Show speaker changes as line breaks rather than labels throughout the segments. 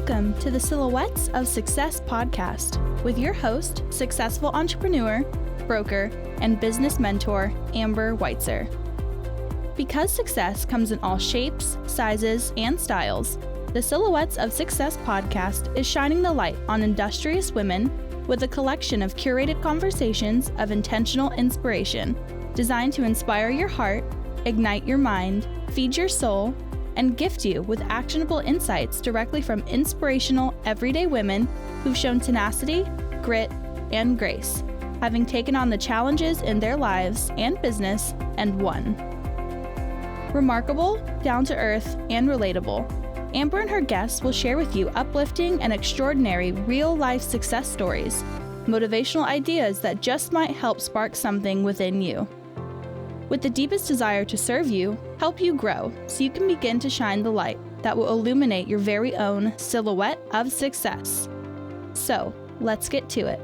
Welcome to the Silhouettes of Success podcast with your host, successful entrepreneur, broker, and business mentor, Amber Weitzer. Because success comes in all shapes, sizes, and styles, the Silhouettes of Success podcast is shining the light on industrious women with a collection of curated conversations of intentional inspiration designed to inspire your heart, ignite your mind, feed your soul, and gift you with actionable insights directly from inspirational, everyday women who've shown tenacity, grit, and grace, having taken on the challenges in their lives and business and won. Remarkable, down-to-earth, and relatable, Amber and her guests will share with you uplifting and extraordinary real-life success stories, motivational ideas that just might help spark something within you. With the deepest desire to serve you, help you grow so you can begin to shine the light that will illuminate your very own silhouette of success. So, let's get to it.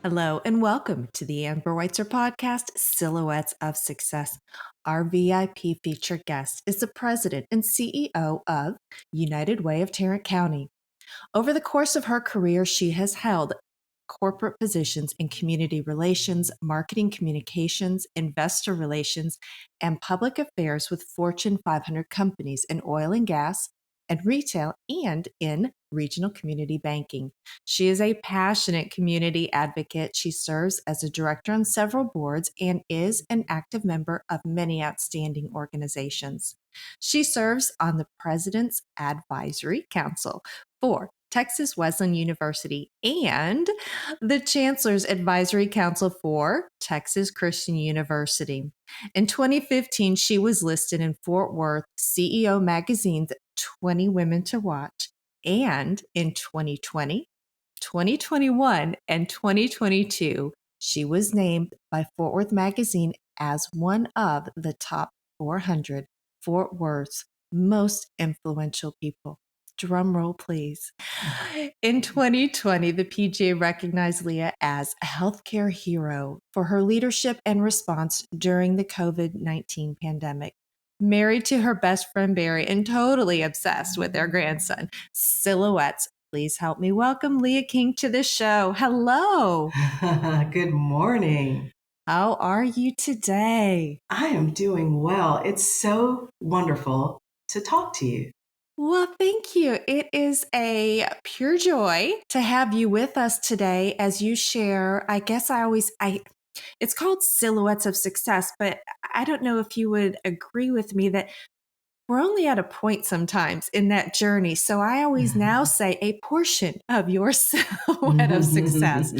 Hello and welcome to the Amber Weitzer podcast, Silhouettes of Success. Our VIP featured guest is the president and CEO of United Way of Tarrant County. Over the course of her career, she has held corporate positions in community relations, marketing communications, investor relations, and public affairs with Fortune 500 companies in oil and gas and retail and in regional community banking. She is a passionate community advocate. She serves as a director on several boards and is an active member of many outstanding organizations. She serves on the President's Advisory Council for Texas Wesleyan University and the Chancellor's Advisory Council for Texas Christian University. In 2015, she was listed in Fort Worth CEO Magazine's 20 Women to Watch. And in 2020, 2021, and 2022, she was named by Fort Worth Magazine as one of the top 400 Fort Worth's most influential people. Drum roll, please. In 2020, the PGA recognized Leah as a healthcare hero for her leadership and response during the COVID-19 pandemic. Married to her best friend Barry and totally obsessed with their grandson. Silhouettes, please help me welcome Leah King to the show. Hello.
Good morning.
How are you today?
I am doing well. It's so wonderful to talk to you.
Well, thank you. It is a pure joy to have you with us today as you share, it's called Silhouettes of Success, but I don't know if you would agree with me that we're only at a point sometimes in that journey. So I always now say a portion of your silhouette of success,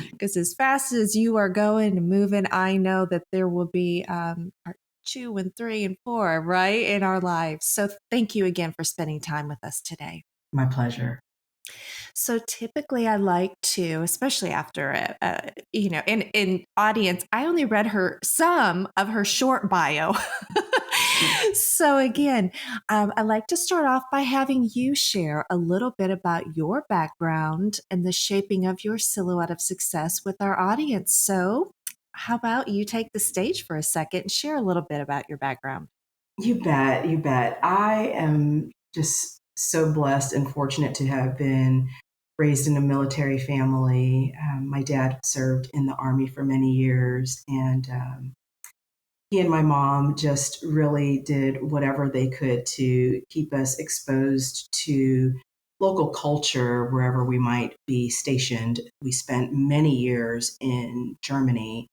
because as fast as you are going and moving, I know that there will be part 2 and 3 and 4, right, in our lives. So thank you again for spending time with us today.
My pleasure.
So typically I like to, especially after, in audience, I only read some of her short bio. So again, I like to start off by having you share a little bit about your background and the shaping of your silhouette of success with our audience. So how about you take the stage for a second and share a little bit about your background?
You bet. You bet. I am just so blessed and fortunate to have been raised in a military family. My dad served in the Army for many years, and he and my mom just really did whatever they could to keep us exposed to local culture wherever we might be stationed. We spent many years in Germany.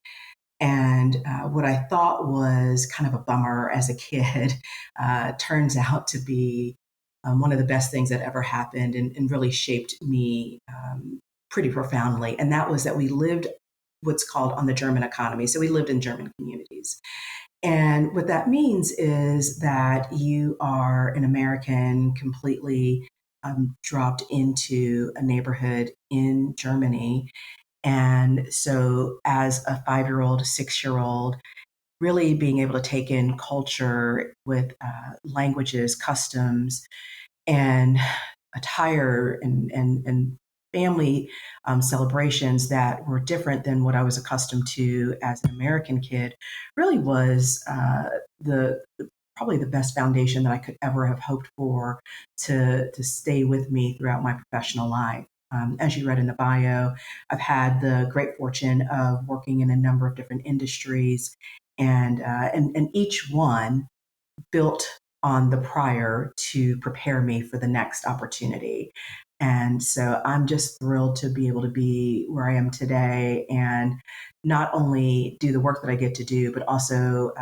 And what I thought was kind of a bummer as a kid turns out to be one of the best things that ever happened and really shaped me pretty profoundly. And that was that we lived what's called on the German economy. So we lived in German communities. And what that means is that you are an American completely dropped into a neighborhood in Germany. And so as a 5-year-old, 6-year-old, really being able to take in culture with languages, customs, and attire and family celebrations that were different than what I was accustomed to as an American kid really was probably the best foundation that I could ever have hoped for to stay with me throughout my professional life. As you read in the bio, I've had the great fortune of working in a number of different industries, and each one built on the prior to prepare me for the next opportunity. And so I'm just thrilled to be able to be where I am today and not only do the work that I get to do, but also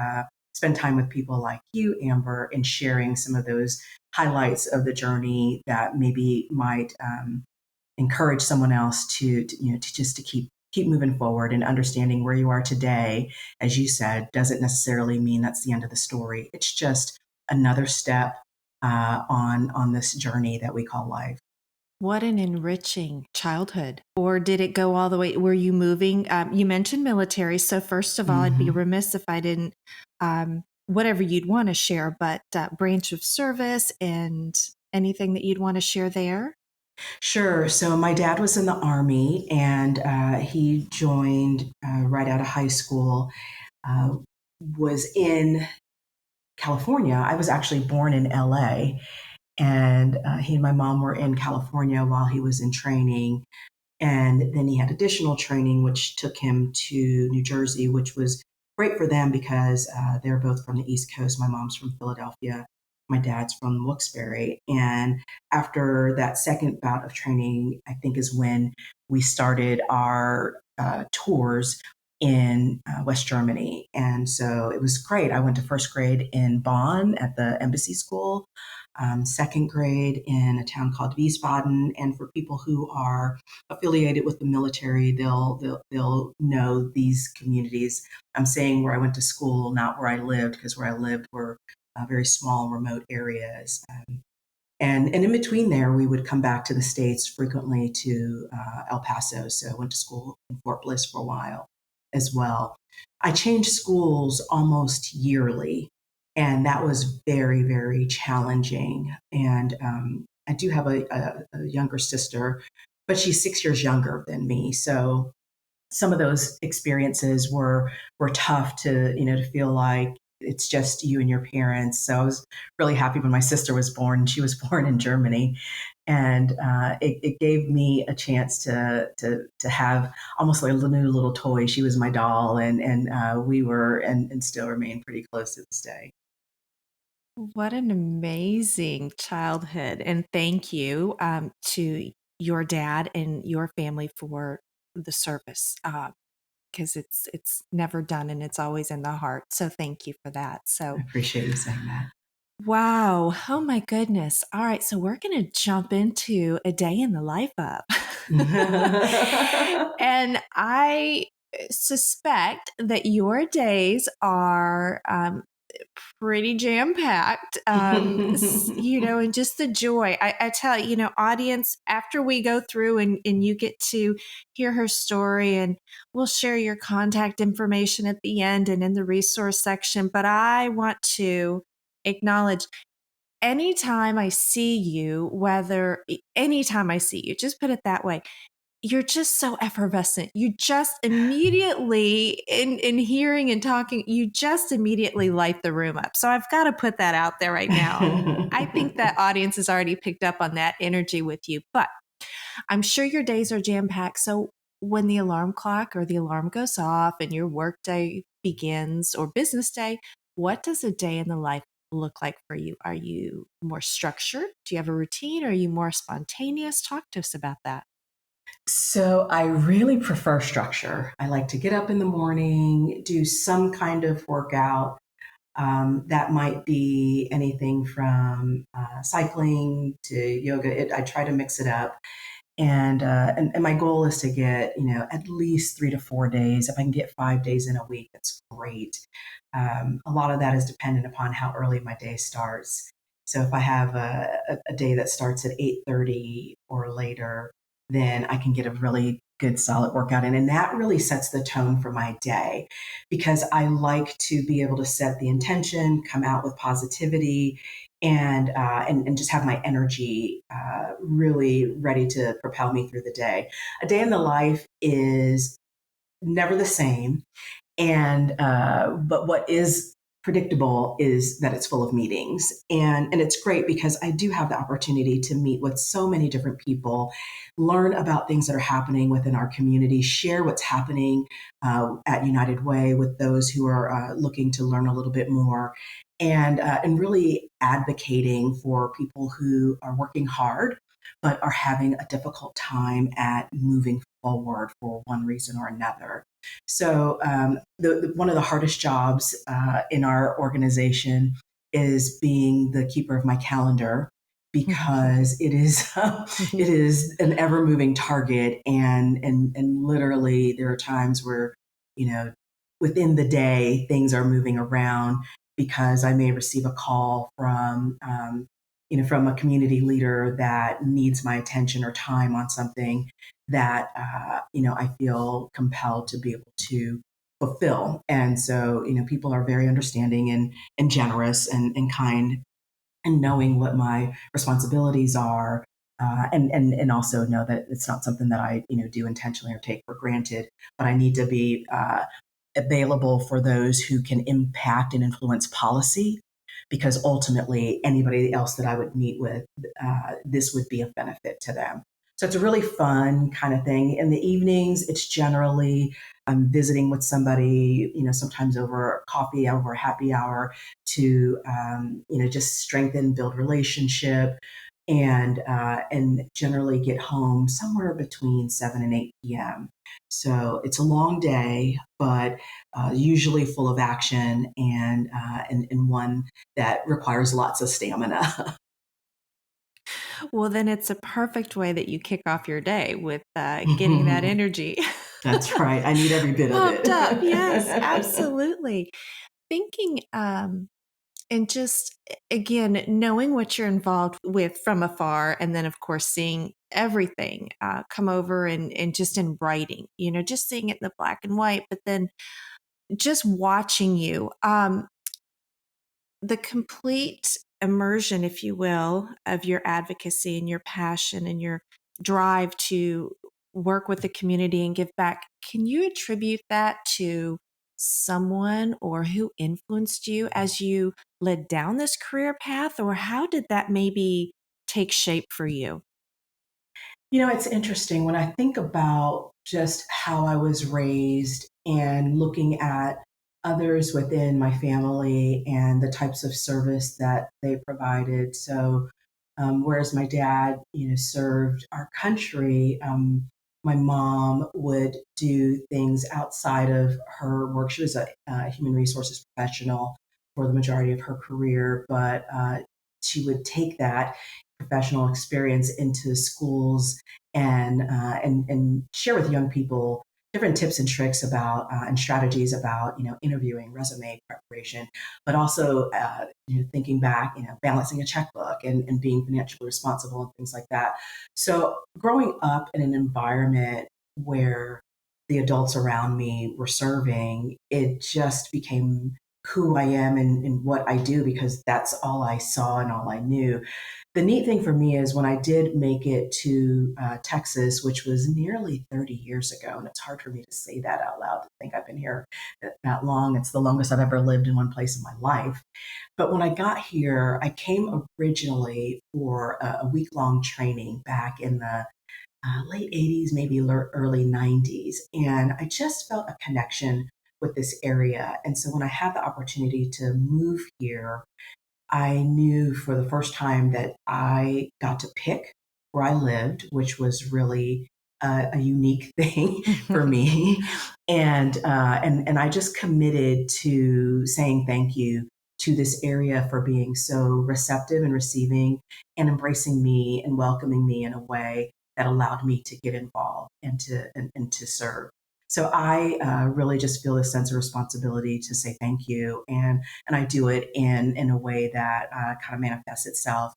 spend time with people like you, Amber, and sharing some of those highlights of the journey that maybe might encourage someone else to keep moving forward, and understanding where you are today, as you said, doesn't necessarily mean that's the end of the story. It's just another step on this journey that we call life.
What an enriching childhood. Or did it go all the way? Were you moving? You mentioned military. So first of all, I'd be remiss if I didn't, whatever you'd want to share, but branch of service and anything that you'd want to share there?
Sure. So my dad was in the Army, and he joined right out of high school, uh, was in California. I was actually born in LA, and he and my mom were in California while he was in training. And then he had additional training, which took him to New Jersey, which was great for them because they're both from the East Coast. My mom's from Philadelphia. My dad's from Wilkes-Barre. And after that second bout of training, I think is when we started our tours in West Germany. And so it was great. I went to first grade in Bonn at the embassy school, second grade in a town called Wiesbaden. And for people who are affiliated with the military, they'll know these communities. I'm saying where I went to school, not where I lived, because where I lived were very small, remote areas. And in between there, we would come back to the States frequently to El Paso. So I went to school in Fort Bliss for a while as well. I changed schools almost yearly, and that was very, very challenging. And I do have a younger sister, but she's 6 years younger than me. So some of those experiences were tough to feel like it's just you and your parents. So I was really happy when my sister was born. She was born in Germany, and it gave me a chance to have almost like a new little toy. She was my doll, and we were and still remain pretty close to this day.
What an amazing childhood. And thank you to your dad and your family for the service, because it's never done and it's always in the heart. So thank you for that.
I
So,
appreciate you saying that.
wow. Oh my goodness. All right. So we're going to jump into a day in the life of. And I suspect that your days are pretty jam packed, and just the joy. I tell you, audience, after we go through and you get to hear her story, and we'll share your contact information at the end and in the resource section. But I want to acknowledge anytime I see you, just put it that way, you're just so effervescent. You just immediately, in hearing and talking, you just immediately light the room up. So I've got to put that out there right now. I think that audience has already picked up on that energy with you, but I'm sure your days are jam packed. So when the alarm clock or the alarm goes off and your work day begins or business day, what does a day in the life look like for you? Are you more structured? Do you have a routine? Are you more spontaneous? Talk to us about that.
So I really prefer structure. I like to get up in the morning, do some kind of workout. That might be anything from cycling to yoga. I try to mix it up. And my goal is to get at least 3 to 4 days. If I can get 5 days in a week, that's great. A lot of that is dependent upon how early my day starts. So if I have a day that starts at 8:30 or later, then I can get a really good solid workout in, and that really sets the tone for my day because I like to be able to set the intention, come out with positivity, and just have my energy really ready to propel me through the day. A day in the life is never the same, and but what is predictable is that it's full of meetings. And it's great because I do have the opportunity to meet with so many different people, learn about things that are happening within our community, share what's happening at United Way with those who are looking to learn a little bit more, and really advocating for people who are working hard but are having a difficult time at moving forward for one reason or another. So, one of the hardest jobs in our organization is being the keeper of my calendar, because it is it is an ever moving target, and literally there are times where, you know, within the day things are moving around, because I may receive a call from from a community leader that needs my attention or time on something that I feel compelled to be able to fulfill. And so, people are very understanding and generous and kind, and knowing what my responsibilities are. And also know that it's not something that I do intentionally or take for granted, but I need to be available for those who can impact and influence policy, because ultimately anybody else that I would meet with, this would be a benefit to them. So it's a really fun kind of thing. In the evenings, it's generally I'm visiting with somebody, sometimes over coffee, over a happy hour, to just strengthen, build relationship, and generally get home somewhere between 7 and 8 p.m. So it's a long day, but usually full of action, and one that requires lots of stamina.
Well, then it's a perfect way that you kick off your day with getting that energy
That's right. I need every bit of
pumped up. Yes,
it.
absolutely. Thinking, and just again, knowing what you're involved with from afar, and then of course seeing everything come over and just in writing, just seeing it in the black and white, but then just watching you. The complete immersion, if you will, of your advocacy and your passion and your drive to work with the community and give back. Can you attribute that to someone or who influenced you as you led down this career path, or how did that maybe take shape for you?
It's interesting when I think about just how I was raised and looking at others within my family and the types of service that they provided. So, whereas my dad, served our country, my mom would do things outside of her work. She was a human resources professional for the majority of her career, but she would take that professional experience into schools, and share with young people different tips and tricks about and strategies about interviewing, resume preparation, but also thinking back, balancing a checkbook, and being financially responsible and things like that. So growing up in an environment where the adults around me were serving, it just became who I am and what I do, because that's all I saw and all I knew. The neat thing for me is when I did make it to Texas, which was nearly 30 years ago, and it's hard for me to say that out loud, to think I've been here that long. It's the longest I've ever lived in one place in my life. But when I got here, I came originally for a week long training back in the late 80s, maybe early 90s. And I just felt a connection with this area. And so when I had the opportunity to move here, I knew for the first time that I got to pick where I lived, which was really a unique thing for me. And I just committed to saying thank you to this area for being so receptive and receiving and embracing me and welcoming me in a way that allowed me to get involved and to serve. So I really just feel this sense of responsibility to say thank you, and I do it in a way that kind of manifests itself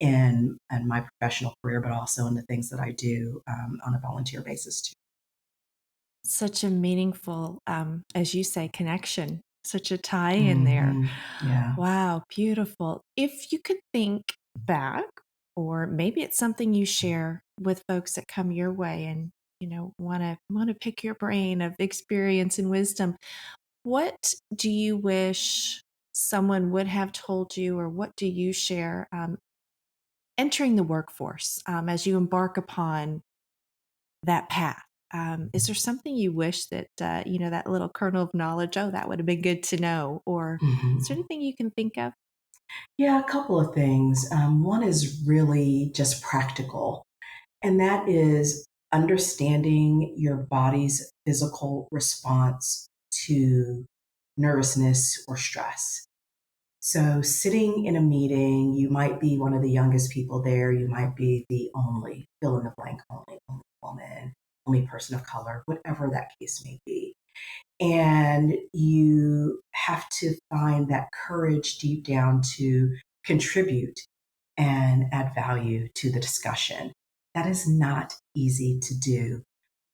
in my professional career, but also in the things that I do on a volunteer basis too.
Such a meaningful, as you say, connection, such a tie in there.
Yeah.
Wow, beautiful. If you could think back, or maybe it's something you share with folks that come your way and want to pick your brain of experience and wisdom, what do you wish someone would have told you, or what do you share entering the workforce as you embark upon that path? Is there something you wish that, that little kernel of knowledge, oh, that would have been good to know? Or is there
Mhm.
anything you can think of?
Yeah, a couple of things. One is really just practical, and that is understanding your body's physical response to nervousness or stress. So, sitting in a meeting, you might be one of the youngest people there, you might be the only, fill in the blank, only woman, only person of color, whatever that case may be. And you have to find that courage deep down to contribute and add value to the discussion. That is not easy to do.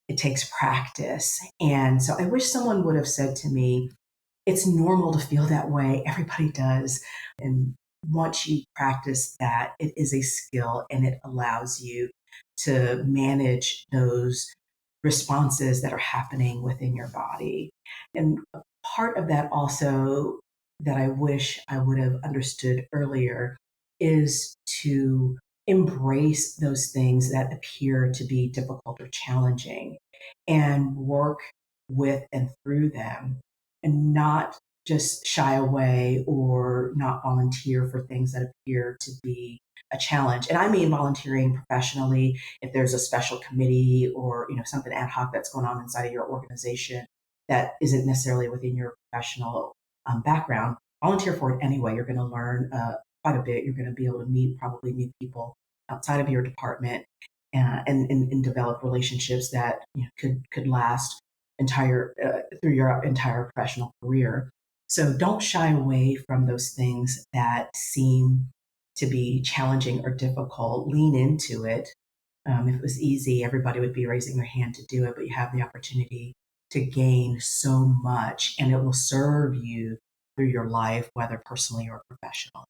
It takes practice. And so I wish someone would have said to me, it's normal to feel that way. Everybody does. And once you practice that, it is a skill and it allows you to manage those responses that are happening within your body. And a part of that also that I wish I would have understood earlier is to embrace those things that appear to be difficult or challenging and work with and through them and not just shy away or not volunteer for things that appear to be a challenge. And I mean volunteering professionally if there's a special committee or something ad hoc that's going on inside of your organization that isn't necessarily within your professional background. Volunteer for it anyway. You're going to learn quite a bit. You're going to be able to meet probably new people outside of your department and develop relationships that could last entire through your entire professional career. So don't shy away from those things that seem to be challenging or difficult. Lean into it. If it was easy, everybody would be raising their hand to do it, but you have the opportunity to gain so much, and it will serve you through your life, whether personally or professionally.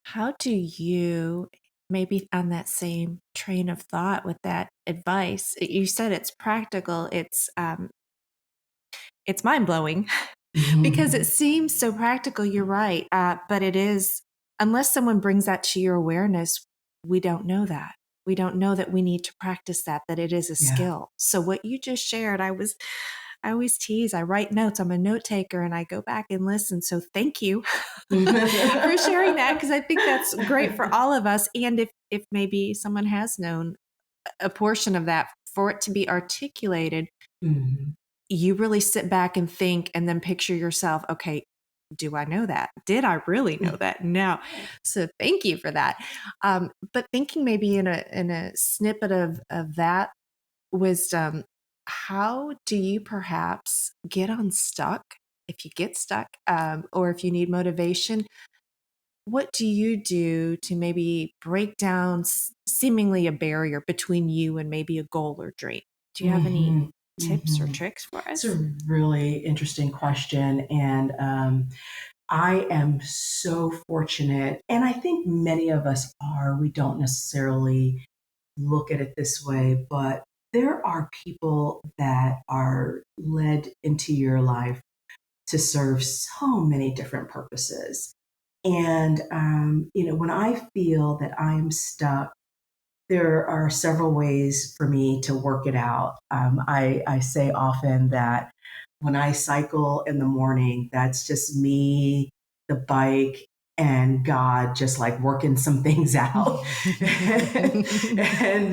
How do you, maybe on that same train of thought with that advice, you said it's practical, it's mind blowing because it seems so practical. You're right, but it is, unless someone brings that to your awareness, we don't know that. We don't know that we need to practice that it is a
Yeah.
skill. So what you just shared, I always tease, I write notes. I'm a note taker and I go back and listen. So thank you for sharing that, because I think that's great for all of us. And if maybe someone has known a portion of that, for it to be articulated,
Mhm.
you really sit back and think and then picture yourself, okay, do I know that? Did I really know that? No. So thank you for that. But thinking maybe in a snippet of that wisdom, how do you perhaps get unstuck if you get stuck, or if you need motivation? What do you do to maybe break down seemingly a barrier between you and maybe a goal or dream? Do you have any
Mhm.
tips or
Mhm.
tricks for
It's
us?
a really interesting question. And I am so fortunate. And I think many of us are. We don't necessarily look at it this way, but there are people that are led into your life to serve so many different purposes. And, when I feel that I'm stuck, there are several ways for me to work it out. I say often that when I cycle in the morning, that's just me, the bike, and God just like working some things out. And,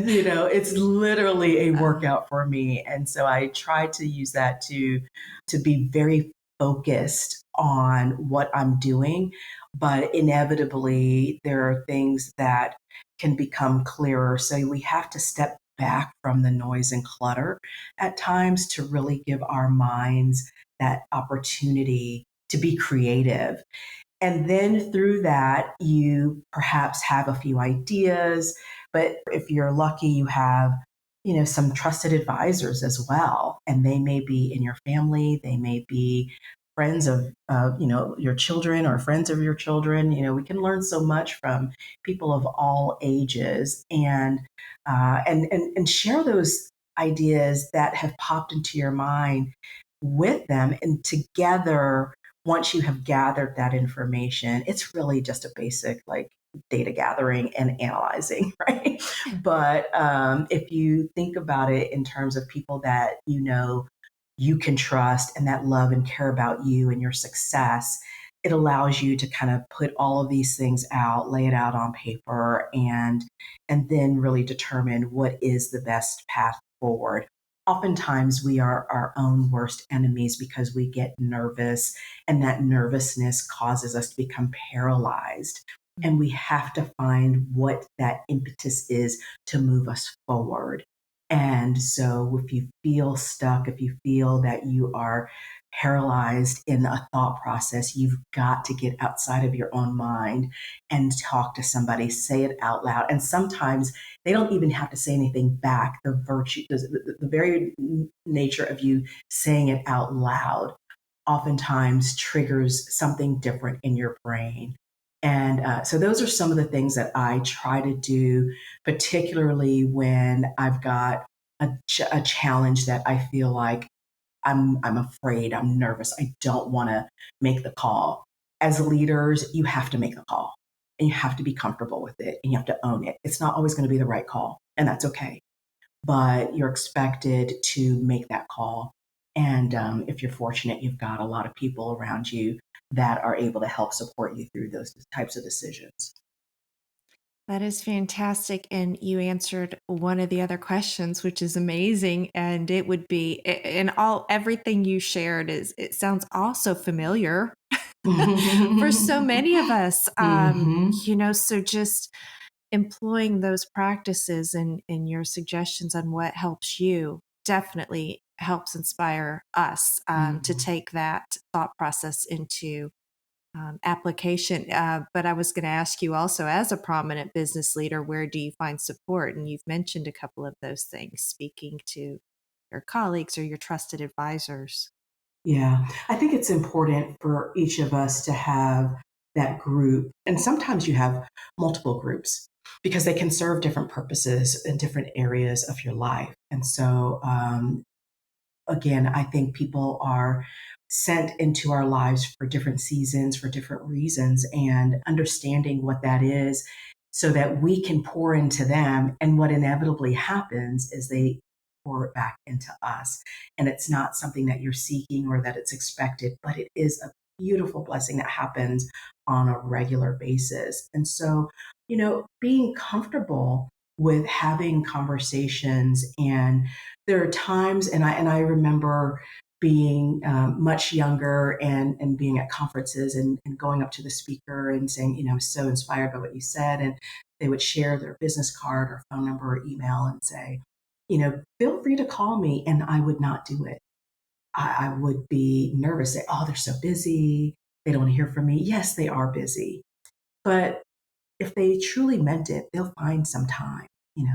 it's literally a workout for me. And so I try to use that to be very focused on what I'm doing. But inevitably, there are things that can become clearer. So we have to step back from the noise and clutter at times to really give our minds that opportunity to be creative. And then through that, you perhaps have a few ideas, but if you're lucky, you have, some trusted advisors as well. And they may be in your family, they may be friends of, your children or friends of your children. We can learn so much from people of all ages and share those ideas that have popped into your mind with them. And together, once you have gathered that information, it's really just a basic like data gathering and analyzing, right? But if you think about it in terms of people that you can trust and that love and care about you and your success, it allows you to kind of put all of these things out, lay it out on paper, and then really determine what is the best path forward. Oftentimes, we are our own worst enemies because we get nervous, and that nervousness causes us to become paralyzed. And we have to find what that impetus is to move us forward. And so, if you feel stuck, if you feel that you are paralyzed in a thought process, you've got to get outside of your own mind and talk to somebody, say it out loud. And sometimes they don't even have to say anything back. The very nature of you saying it out loud oftentimes triggers something different in your brain. And so those are some of the things that I try to do, particularly when I've got a challenge that I feel like I'm afraid, I'm nervous, I don't want to make the call. As leaders, you have to make the call and you have to be comfortable with it and you have to own it. It's not always going to be the right call, and that's okay. But you're expected to make that call. And if you're fortunate, you've got a lot of people around you that are able to help support you through those types of decisions.
That is fantastic. And you answered one of the other questions, which is amazing. And it would be, and everything you shared it sounds also familiar for so many of us. So just employing those practices and your suggestions on what helps you definitely helps inspire us to take that thought process into application. But I was going to ask you also, as a prominent business leader, where do you find support? And you've mentioned a couple of those things, speaking to your colleagues or your trusted advisors.
Yeah, I think it's important for each of us to have that group. And sometimes you have multiple groups because they can serve different purposes in different areas of your life. And so, again, I think people are sent into our lives for different seasons, for different reasons, and understanding what that is so that we can pour into them. And what inevitably happens is they pour it back into us. And it's not something that you're seeking or that it's expected, but it is a beautiful blessing that happens on a regular basis. And so, being comfortable with having conversations, and there are times, and I remember being much younger and being at conferences and going up to the speaker and saying, I'm so inspired by what you said. And they would share their business card or phone number or email and say, feel free to call me. And I would not do it. I would be nervous, say, oh, they're so busy. They don't want to hear from me. Yes, they are busy. But if they truly meant it, they'll find some time.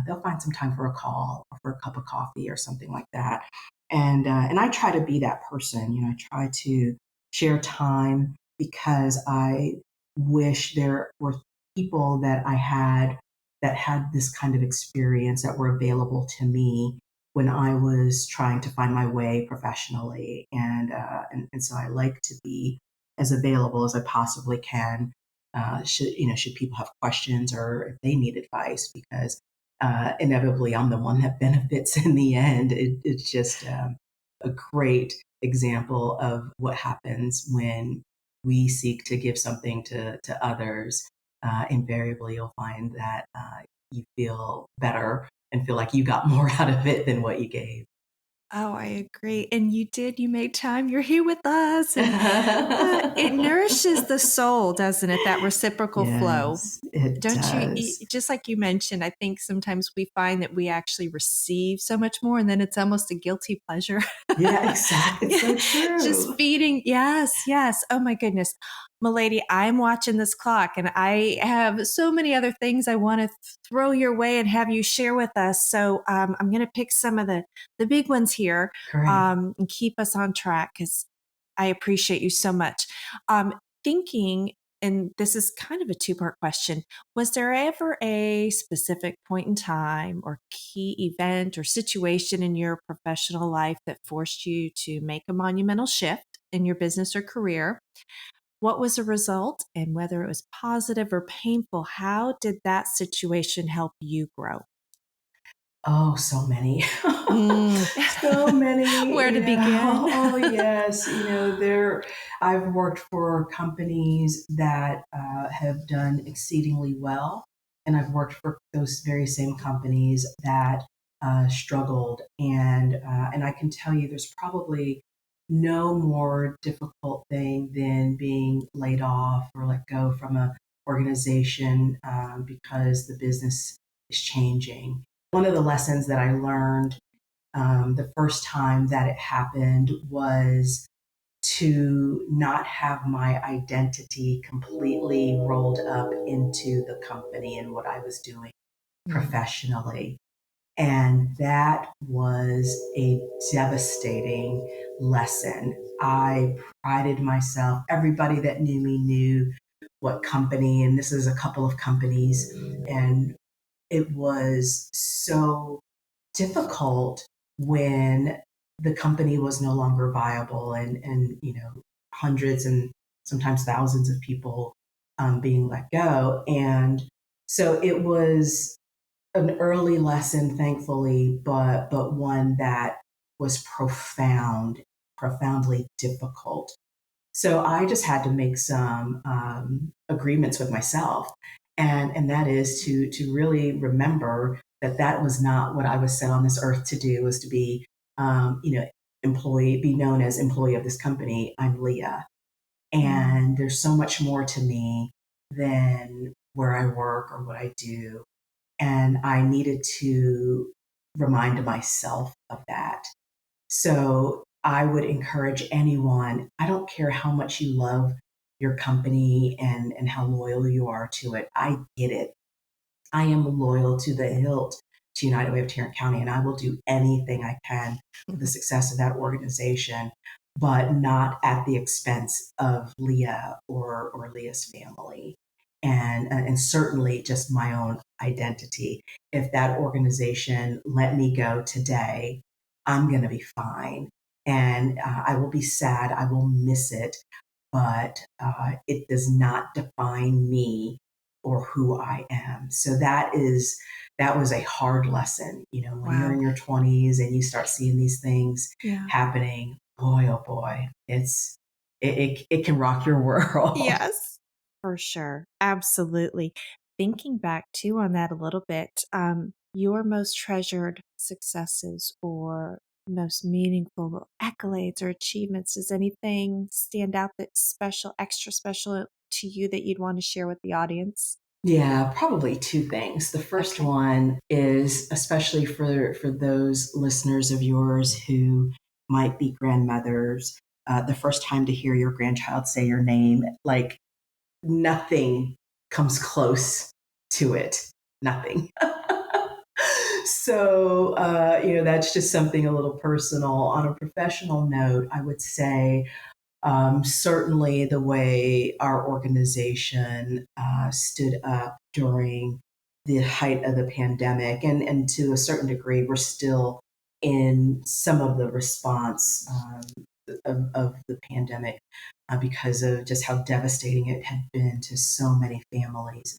They'll find some time for a call or for a cup of coffee or something like that. And I try to be that person. I try to share time because I wish there were people that I had that had this kind of experience that were available to me when I was trying to find my way professionally. And so I like to be as available as I possibly can, should people have questions or if they need advice, because inevitably I'm the one that benefits in the end. It's just a great example of what happens when we seek to give something to others. Invariably, you'll find that you feel better and feel like you got more out of it than what you gave.
Oh, I agree. And you made time. You're here with us. And, it nourishes the soul, doesn't it? That reciprocal flow.
Yes, it
Don't you,
does.
just like you mentioned, I think sometimes we find that we actually receive so much more and then it's almost a guilty pleasure.
Yeah, exactly. It's so true.
Just feeding. Yes, yes. Oh my goodness. Milady, I'm watching this clock and I have so many other things I want to throw your way and have you share with us. So I'm going to pick some of the big ones here
Great.
and keep us on track because I appreciate you so much. Thinking, and this is kind of a two-part question, was there ever a specific point in time or key event or situation in your professional life that forced you to make a monumental shift in your business or career? What was the result? And whether it was positive or painful, how did that situation help you grow?
Oh, so many.
Mm.
So many,
Where to begin?
Oh, yes. I've worked for companies that have done exceedingly well. And I've worked for those very same companies that struggled. And I can tell you there's probably no more difficult thing than being laid off or let go from a organization because the business is changing. One of the lessons that I learned the first time that it happened was to not have my identity completely rolled up into the company and what I was doing professionally. And that was a devastating lesson. I prided myself, everybody that knew me knew what company, and this is a couple of companies, and it was so difficult when the company was no longer viable and hundreds and sometimes thousands of people being let go. And so it was an early lesson, thankfully, but one that was profoundly difficult. So I just had to make some agreements with myself, and that is to really remember that that was not what I was set on this earth to do. Was to be, employee, be known as employee of this company. I'm Leah, and there's so much more to me than where I work or what I do, and I needed to remind myself of that. So I would encourage anyone, I don't care how much you love your company and how loyal you are to it. I get it. I am loyal to the hilt to United Way of Tarrant County, and I will do anything I can for the success of that organization, but not at the expense of Leah or Leah's family. And certainly just my own identity. If that organization let me go today, I'm going to be fine. And I will be sad. I will miss it, but it does not define me or who I am. So that was a hard lesson. When you're
Wow.
in your 20s and you start seeing these things
Yeah.
happening, boy, oh boy, it can rock your world.
Yes, for sure. Absolutely. Thinking back too on that a little bit, your most treasured successes or most meaningful accolades or achievements, does anything stand out that's special, extra special to you that you'd want to share with the audience?
Yeah, probably two things. The first
Okay.
one is especially for those listeners of yours who might be grandmothers, the first time to hear your grandchild say your name, like nothing comes close to it. Nothing. So, that's just something a little personal. On a professional note, I would say certainly, the way our organization stood up during the height of the pandemic, and to a certain degree, we're still in some of the response of the pandemic because of just how devastating it had been to so many families.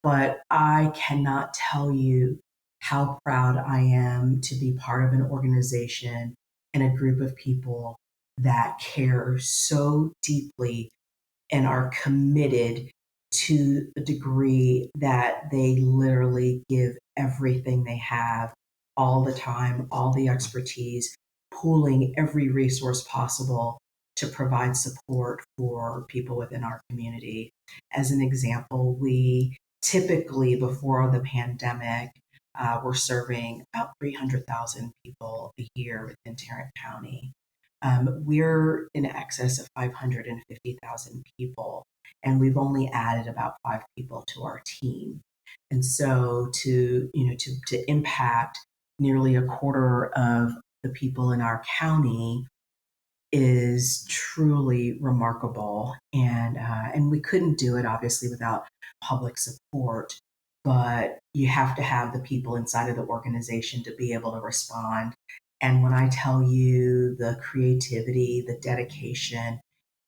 But I cannot tell you how proud I am to be part of an organization and a group of people that care so deeply and are committed to a degree that they literally give everything they have all the time, all the expertise, pooling every resource possible to provide support for people within our community. As an example, we typically, before the pandemic, were serving about 300,000 people a year within Tarrant County. We're in excess of 550,000 people, and we've only added about 5 people to our team. And so to impact nearly a quarter of the people in our county is truly remarkable, and we couldn't do it obviously without public support. But you have to have the people inside of the organization to be able to respond. And when I tell you the creativity, the dedication,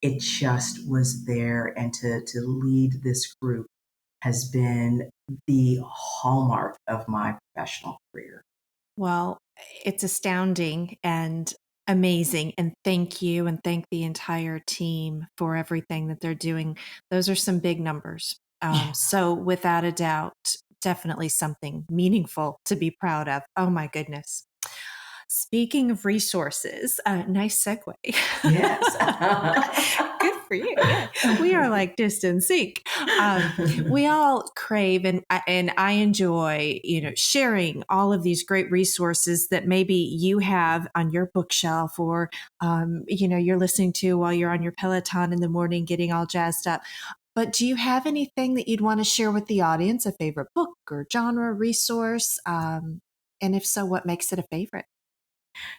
it just was there. And to lead this group has been the hallmark of my professional career.
Well, it's astounding and amazing. And thank you. And thank the entire team for everything that they're doing. Those are some big numbers. So without a doubt, definitely something meaningful to be proud of. Oh my goodness. Speaking of resources, nice segue.
Yes.
Good for you. Yeah. We are like just in sync. We all crave and I enjoy, sharing all of these great resources that maybe you have on your bookshelf or, you're listening to while you're on your Peloton in the morning, getting all jazzed up. But do you have anything that you'd want to share with the audience, a favorite book or genre resource? And if so, what makes it a favorite?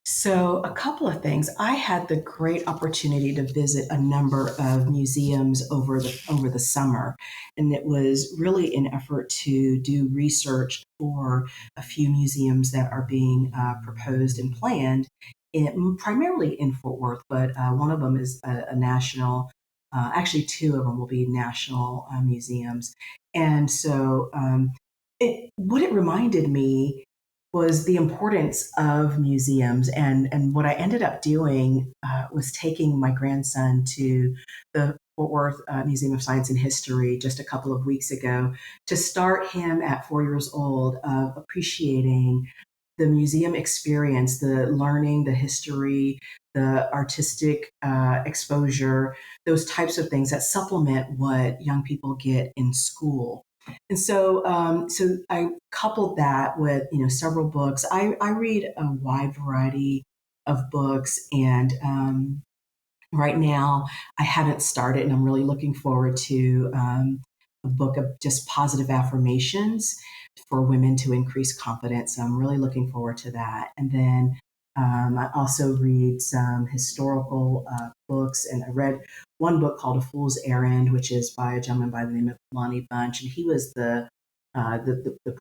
So, a couple of things. I had the great opportunity to visit a number of museums over the summer, and it was really an effort to do research for a few museums that are being proposed and planned, primarily in Fort Worth, but one of them is a national. Actually, two of them will be national museums, and so what it reminded me was the importance of museums. And what I ended up doing was taking my grandson to the Fort Worth Museum of Science and History just a couple of weeks ago to start him at 4 years old of appreciating the museum experience, the learning, the history, the artistic exposure, those types of things that supplement what young people get in school. And so I coupled that with several books. I read a wide variety of books, and right now I haven't started, and I'm really looking forward to a book of just positive affirmations for women to increase confidence. So I'm really looking forward to that. And then I also read some historical books, and I read one book called A Fool's Errand, which is by a gentleman by the name of Lonnie Bunch, and he was the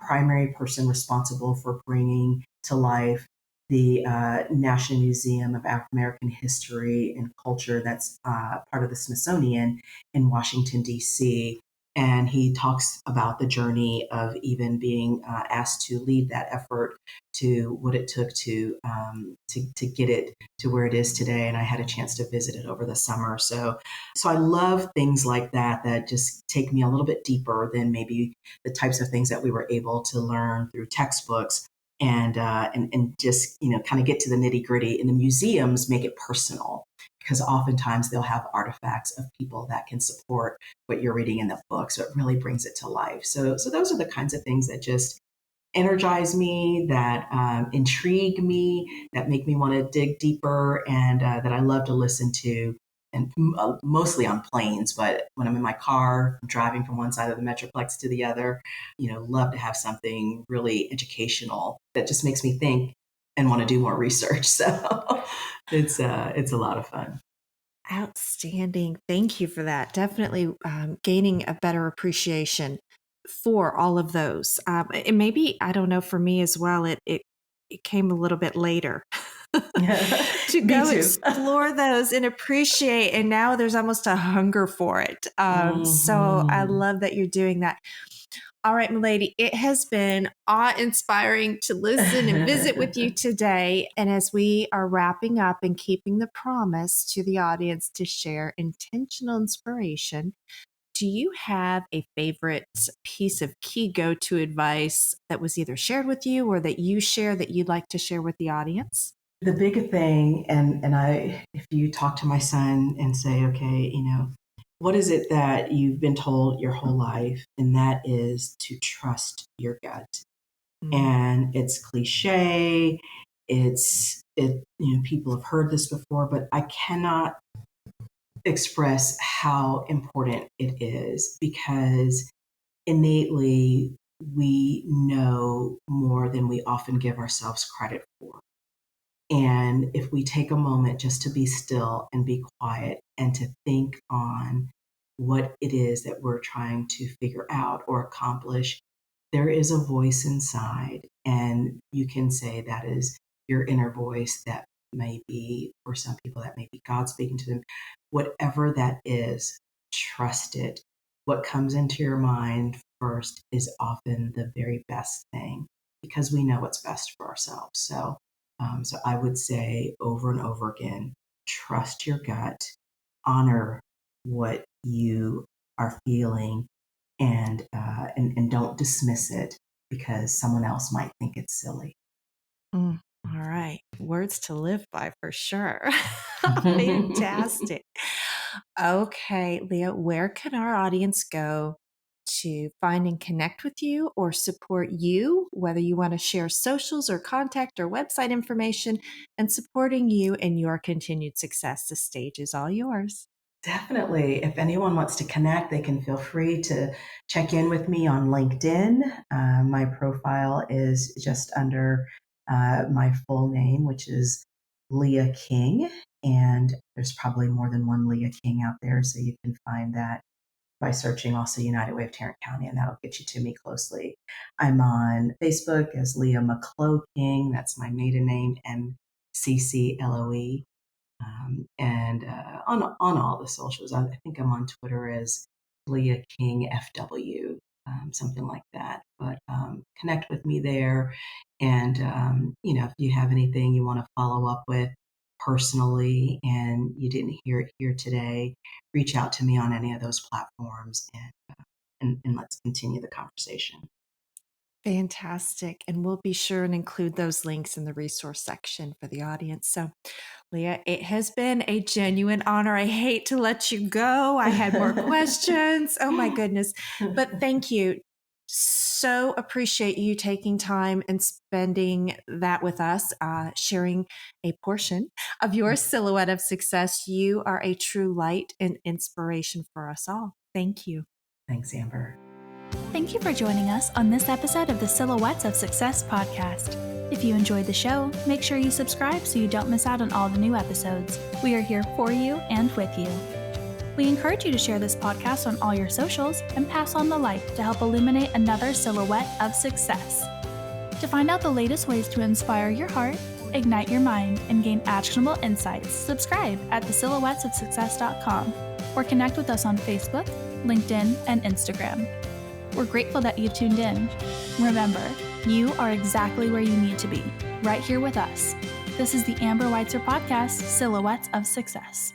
primary person responsible for bringing to life the National Museum of African American History and Culture that's part of the Smithsonian in Washington, D.C. And he talks about the journey of even being asked to lead that effort to what it took to get it to where it is today. And I had a chance to visit it over the summer. So I love things like that that just take me a little bit deeper than maybe the types of things that we were able to learn through textbooks and just kind of get to the nitty gritty. And the museums make it personal because oftentimes they'll have artifacts of people that can support what you're reading in the book. So it really brings it to life. So those are the kinds of things that just energize me, that intrigue me, that make me want to dig deeper, and that I love to listen to. And mostly on planes, but when I'm in my car, driving from one side of the Metroplex to the other, love to have something really educational that just makes me think and want to do more research. So it's a lot of fun.
Outstanding. Thank you for that. Definitely gaining a better appreciation for all of those. And maybe, I don't know, for me as well, it came a little bit later to
Me
go
too.
explore those and appreciate. And now there's almost a hunger for it. So I
Mhm.
love that you're doing that. All right, milady, it has been awe-inspiring to listen and visit with you today. And as we are wrapping up and keeping the promise to the audience to share intentional inspiration, do you have a favorite piece of key go-to advice that was either shared with you or that you share that you'd like to share with the audience?
The big thing, and if you talk to my son and say, okay, what is it that you've been told your whole life? And that is to trust your gut.
Mm.
And it's cliche. People have heard this before, but I cannot express how important it is because innately we know more than we often give ourselves credit for. And if we take a moment just to be still and be quiet and to think on what it is that we're trying to figure out or accomplish, there is a voice inside. And you can say that is your inner voice that may be, for some people, that may be God speaking to them. Whatever that is, trust it. What comes into your mind first is often the very best thing because we know what's best for ourselves. So I would say over and over again, trust your gut, honor what you are feeling, and don't dismiss it because someone else might think it's silly.
All right. Words to live by for sure. Fantastic. Okay, Leah, where can our audience go to find and connect with you or support you, whether you want to share socials or contact or website information and supporting you in your continued success? The stage is all yours.
Definitely. If anyone wants to connect, they can feel free to check in with me on LinkedIn. My profile is just under my full name, which is Leah King. And there's probably more than one Leah King out there. So you can find that by searching also United Way of Tarrant County, and that'll get you to me closely. I'm on Facebook as Leah McCloe King. That's my maiden name, MCCLOE. And on all the socials. I think I'm on Twitter as Leah King FW, something like that. But connect with me there. And, if you have anything you want to follow up with personally and you didn't hear it here today, reach out to me on any of those platforms and let's continue the conversation.
Fantastic. And we'll be sure and include those links in the resource section for the audience. So, Leah, it has been a genuine honor. I hate to let you go. I had more questions. Oh my goodness. But thank you. So appreciate you taking time and spending that with us, sharing a portion of your silhouette of success. You are a true light and inspiration for us all. Thank you.
Thanks, Amber.
Thank you for joining us on this episode of the Silhouettes of Success podcast. If you enjoyed the show, make sure you subscribe so you don't miss out on all the new episodes. We are here for you and with you. We encourage you to share this podcast on all your socials and pass on the light to help illuminate another silhouette of success. To find out the latest ways to inspire your heart, ignite your mind, and gain actionable insights, subscribe at thesilhouettesofsuccess.com or connect with us on Facebook, LinkedIn, and Instagram. We're grateful that you tuned in. Remember, you are exactly where you need to be, right here with us. This is the Amber Weitzer podcast, Silhouettes of Success.